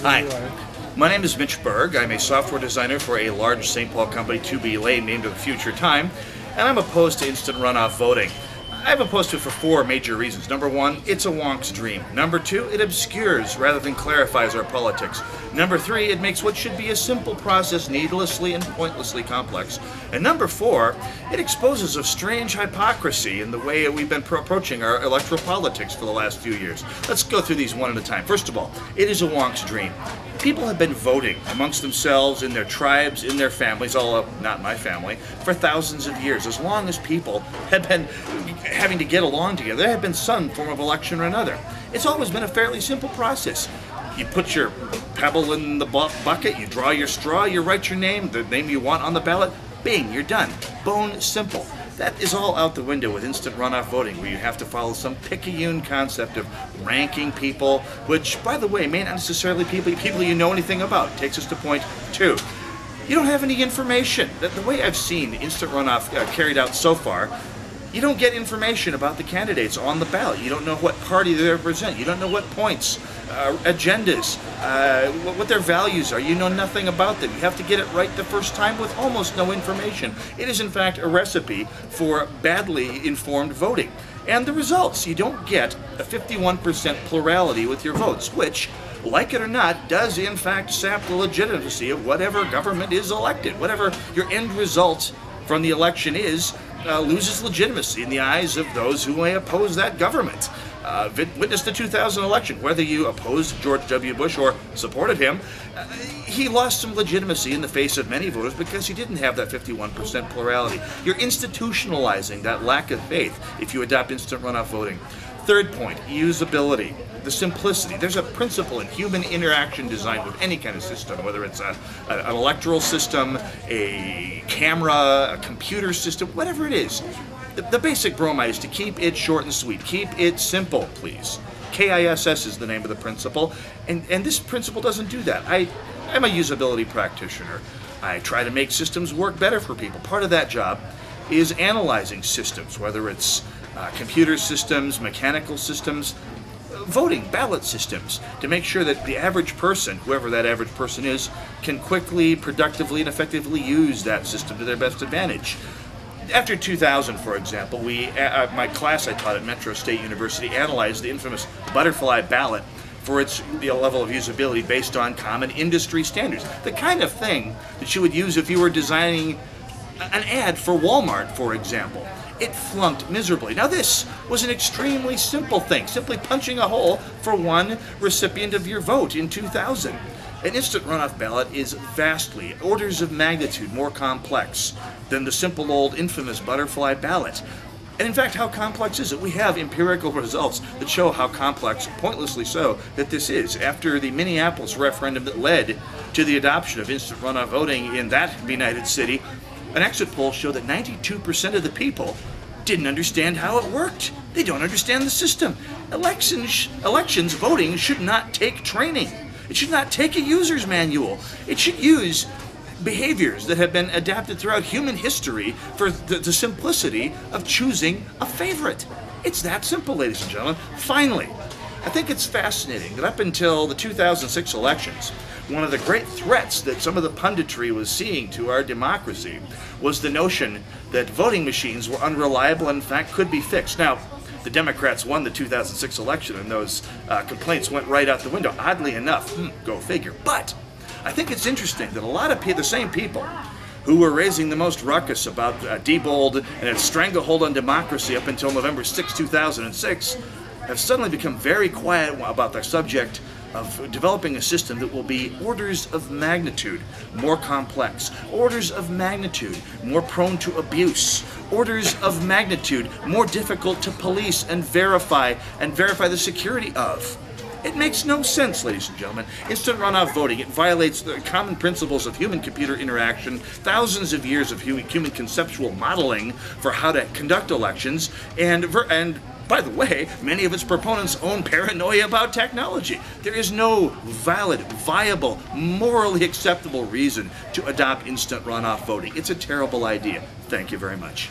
Hi, my name is Mitch Berg. I'm a software designer for a large St. Paul company to be named in the future time, and I'm opposed to instant runoff voting. I'm opposed to it for four major reasons. Number one, it's a wonk's dream. Number two, it obscures rather than clarifies our politics. Number three, it makes what should be a simple process needlessly and pointlessly complex. And number four, it exposes a strange hypocrisy in the way we've been approaching our electoral politics for the last few years. Let's go through these one at a time. First of all, it is a wonk's dream. People have been voting amongst themselves, in their tribes, in their families, although not my family, for thousands of years. As long as people have been having to get along together, there have been some form of election or another. It's always been a fairly simple process. You put your pebble in the bucket, you draw your straw, you write your name, the name you want on the ballot, bing, you're done. Bone simple. That is all out the window with instant runoff voting, where you have to follow some picayune concept of ranking people, which, by the way, may not necessarily be people you know anything about. Takes us to point two. You don't have any information. The way I've seen instant runoff carried out so far, you don't get information about the candidates on the ballot. You don't know what party they represent. You don't know what points, agendas, what their values are. You know nothing about them. You have to get it right the first time with almost no information. It is, in fact, a recipe for badly informed voting. And the results, you don't get a 51% plurality with your votes, which, like it or not, does in fact sap the legitimacy of whatever government is elected. Whatever your end result from the election is, loses legitimacy in the eyes of those who may oppose that government. Witness the 2000 election. Whether you opposed George W. Bush or supported him, he lost some legitimacy in the face of many voters because he didn't have that 51% plurality. You're institutionalizing that lack of faith if you adopt instant runoff voting. Third point, usability. The simplicity. There's a principle in human interaction design with any kind of system, whether it's an electoral system, a camera, a computer system, whatever it is. The basic bromide is to keep it short and sweet. Keep it simple, please. KISS is the name of the principle, and this principle doesn't do that. I'm a usability practitioner. I try to make systems work better for people. Part of that job is analyzing systems, whether it's computer systems, mechanical systems, voting, ballot systems, to make sure that the average person, whoever that average person is, can quickly, productively, and effectively use that system to their best advantage. After 2000, for example, my class I taught at Metro State University analyzed the infamous butterfly ballot for its level of usability based on common industry standards. The kind of thing that you would use if you were designing an ad for Walmart, for example. It flunked miserably. Now this was an extremely simple thing, simply punching a hole for one recipient of your vote in 2000. An instant runoff ballot is vastly, orders of magnitude more complex than the simple old infamous butterfly ballot. And in fact, how complex is it? We have empirical results that show how complex, pointlessly so, that this is. After the Minneapolis referendum that led to the adoption of instant runoff voting in that United City, an exit poll showed that 92% of the people didn't understand how it worked. They don't understand the system. Elections voting should not take training. It should not take a user's manual. It should use behaviors that have been adapted throughout human history for the simplicity of choosing a favorite. It's that simple, ladies and gentlemen. Finally, I think it's fascinating that up until the 2006 elections, one of the great threats that some of the punditry was seeing to our democracy was the notion that voting machines were unreliable and in fact could be fixed. Now, the Democrats won the 2006 election and those complaints went right out the window. Oddly enough, go figure. But I think it's interesting that a lot of the same people who were raising the most ruckus about Diebold and its stranglehold on democracy up until November 6, 2006, have suddenly become very quiet about the subject of developing a system that will be orders of magnitude more complex, orders of magnitude more prone to abuse, orders of magnitude more difficult to police and verify the security of. It makes no sense, ladies and gentlemen. Instant runoff voting, it violates the common principles of human-computer interaction, thousands of years of human conceptual modeling for how to conduct elections, and by the way, many of its proponents own paranoia about technology. There is no valid, viable, morally acceptable reason to adopt instant runoff voting. It's a terrible idea. Thank you very much.